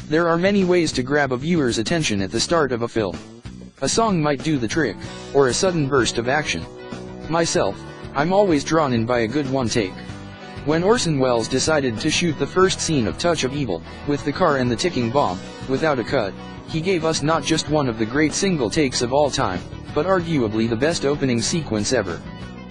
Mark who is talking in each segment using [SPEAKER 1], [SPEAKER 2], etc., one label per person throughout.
[SPEAKER 1] There are many ways to grab a viewer's attention at the start of a film. A song might do the trick, or a sudden burst of action. Myself, I'm always drawn in by a good one take. When Orson Welles decided to shoot the first scene of Touch of Evil, with the car and the ticking bomb, without a cut, he gave us not just one of the great single takes of all time, but arguably the best opening sequence ever.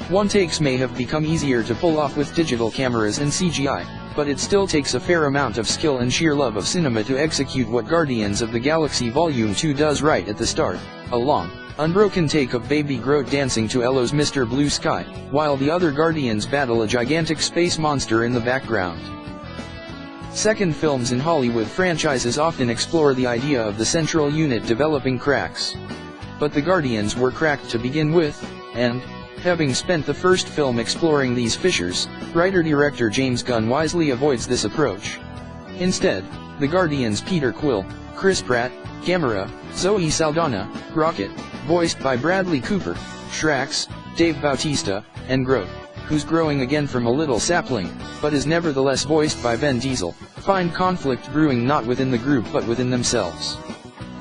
[SPEAKER 1] One takes may have become easier to pull off with digital cameras and CGI, but it still takes a fair amount of skill and sheer love of cinema to execute what Guardians of the Galaxy Volume 2 does right at the start, a long, unbroken take of Baby Groot dancing to Ello's Mr. Blue Sky, while the other Guardians battle a gigantic space monster in the background. Second, films in Hollywood franchises often explore the idea of the central unit developing cracks. But the Guardians were cracked to begin with, and, having spent the first film exploring these fissures, writer-director James Gunn wisely avoids this approach. Instead, the Guardians' Peter Quill, Chris Pratt, Gamera, Zoe Saldana, Rocket, voiced by Bradley Cooper, Shrax, Dave Bautista, and Groot, who's growing again from a little sapling, but is nevertheless voiced by Vin Diesel, find conflict brewing not within the group but within themselves.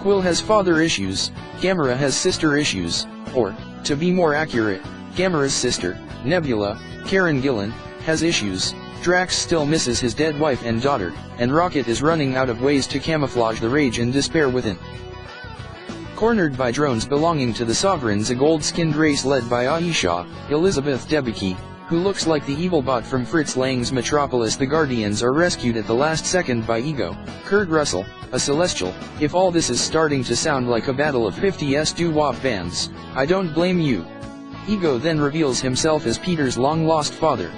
[SPEAKER 1] Quill has father issues, Gamera has sister issues, or, to be more accurate, Gamera's sister, Nebula, Karen Gillan, has issues, Drax still misses his dead wife and daughter, and Rocket is running out of ways to camouflage the rage and despair within. Cornered by drones belonging to the Sovereigns, a gold-skinned race led by Aisha, Elizabeth Debicki, who looks like the evil bot from Fritz Lang's Metropolis, the Guardians are rescued at the last second by Ego, Kurt Russell, a Celestial. If all this is starting to sound like a battle of 50s doo-wop bands, I don't blame you. Ego then reveals himself as Peter's long-lost father.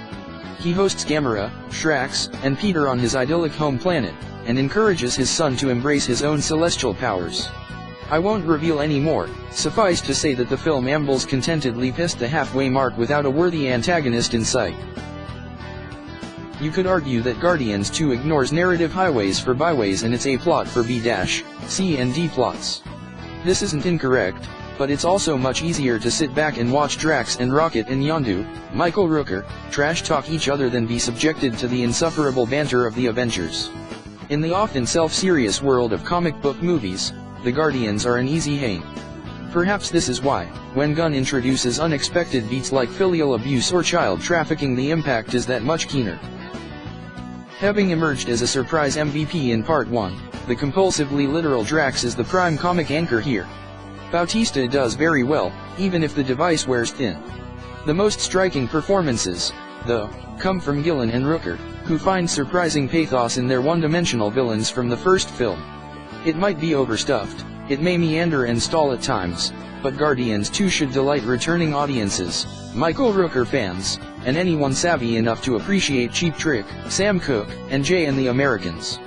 [SPEAKER 1] He hosts Gamera, Shrax, and Peter on his idyllic home planet, and encourages his son to embrace his own celestial powers. I won't reveal any more, suffice to say that the film ambles contentedly past the halfway mark without a worthy antagonist in sight. You could argue that Guardians 2 ignores narrative highways for byways and it's a plot for B-, C and D plots. This isn't incorrect, but it's also much easier to sit back and watch Drax and Rocket and Yondu, Michael Rooker, trash-talk each other than be subjected to the insufferable banter of the Avengers. In the often self-serious world of comic book movies, the Guardians are an easy hang. Perhaps this is why, when Gunn introduces unexpected beats like filial abuse or child trafficking, the impact is that much keener. Having emerged as a surprise MVP in Part 1, the compulsively literal Drax is the prime comic anchor here. Bautista does very well, even if the device wears thin. The most striking performances, though, come from Gillan and Rooker, who find surprising pathos in their one-dimensional villains from the first film. It might be overstuffed, it may meander and stall at times, but Guardians 2 should delight returning audiences, Michael Rooker fans, and anyone savvy enough to appreciate Cheap Trick, Sam Cooke, and Jay and the Americans.